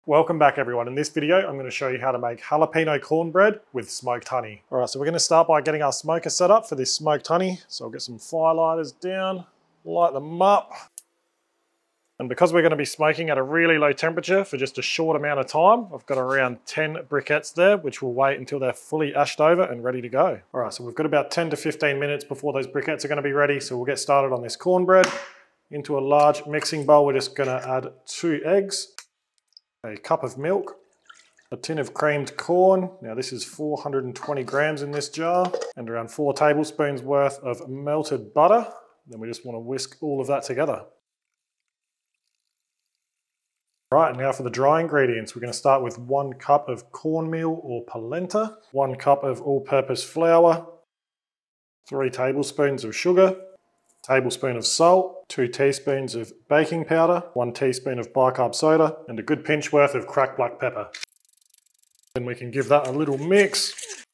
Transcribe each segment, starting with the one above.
Welcome back everyone. In this video, I'm going to show you how to make jalapeno cornbread with smoked honey. All right, so we're going to start by getting our smoker set up for this smoked honey. So I'll get some firelighters down, light them up. And because we're going to be smoking at a really low temperature for just a short amount of time, I've got around 10 briquettes there, which will wait until they're fully ashed over and ready to go. All right, so we've got about 10 to 15 minutes before those briquettes are going to be ready. So we'll get started on this cornbread. Into a large mixing bowl, we're just going to add 2 eggs, a cup of milk, a tin of creamed corn. Now this is 420 grams in this jar, and around 4 tablespoons worth of melted butter. Then we just want to whisk all of that together. Right, now for the dry ingredients, we're going to start with 1 cup of cornmeal or polenta, 1 cup of all-purpose flour, 3 tablespoons of sugar, tablespoon of salt, 2 teaspoons of baking powder, 1 teaspoon of bicarb soda, and a good pinch worth of cracked black pepper. Then we can give that a little mix.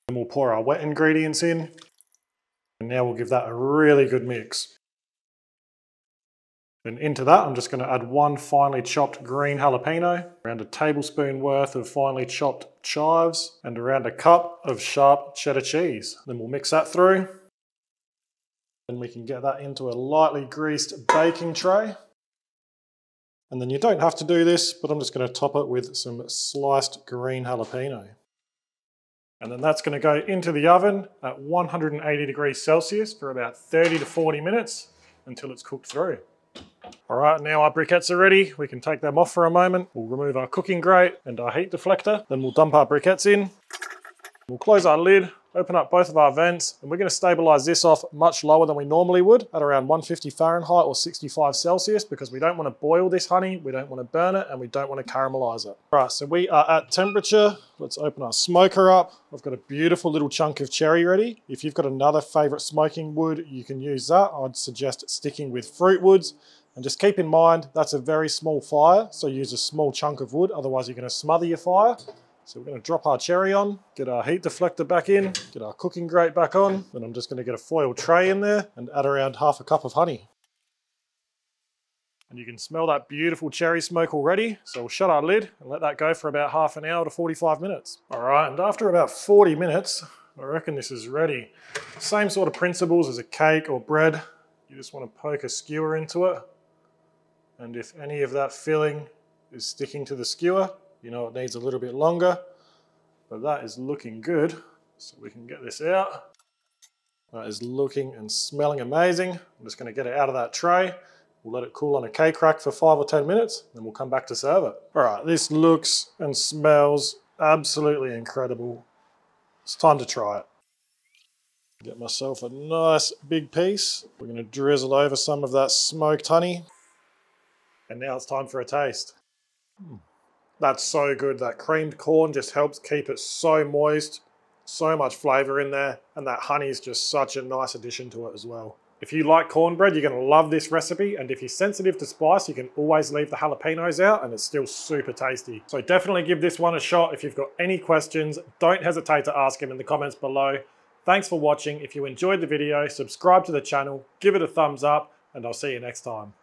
Then we'll pour our wet ingredients in. And now we'll give that a really good mix. Then into that, I'm just going to add 1 finely chopped green jalapeno, around a tablespoon worth of finely chopped chives, and around a cup of sharp cheddar cheese. Then we'll mix that through. Then we can get that into a lightly greased baking tray. And then you don't have to do this, but I'm just going to top it with some sliced green jalapeno. And then that's going to go into the oven at 180 degrees Celsius for about 30 to 40 minutes until it's cooked through. All right, now our briquettes are ready. We can take them off for a moment. We'll remove our cooking grate and our heat deflector. Then we'll dump our briquettes in. We'll close our lid, open up both of our vents, and we're going to stabilize this off much lower than we normally would at around 150 Fahrenheit or 65 Celsius because we don't want to boil this honey, we don't want to burn it, and we don't want to caramelize it. All right, so we are at temperature. Let's open our smoker up. I've got a beautiful little chunk of cherry ready. If you've got another favorite smoking wood, you can use that. I'd suggest sticking with fruit woods. And just keep in mind, that's a very small fire, so use a small chunk of wood, otherwise you're going to smother your fire. So we're going to drop our cherry on, get our heat deflector back in, get our cooking grate back on. Then I'm just going to get a foil tray in there and add around half a cup of honey. And you can smell that beautiful cherry smoke already. So we'll shut our lid and let that go for about half an hour to 45 minutes. All right, and after about 40 minutes, I reckon this is ready. Same sort of principles as a cake or bread. You just want to poke a skewer into it. And if any of that filling is sticking to the skewer, you know it needs a little bit longer, but that is looking good. So we can get this out. That is looking and smelling amazing. I'm just going to get it out of that tray. We'll let it cool on a cake rack for 5 or 10 minutes, then we'll come back to serve it. All right, this looks and smells absolutely incredible. It's time to try it. Get myself a nice big piece. We're going to drizzle over some of that smoked honey. And now it's time for a taste. That's so good. That creamed corn just helps keep it so moist, so much flavor in there, and that honey is just such a nice addition to it as well. If you like cornbread, you're going to love this recipe, and if you're sensitive to spice, you can always leave the jalapenos out and it's still super tasty. So definitely give this one a shot. If you've got any questions, don't hesitate to ask them in the comments below. Thanks for watching. If you enjoyed the video, subscribe to the channel, give it a thumbs up, and I'll see you next time.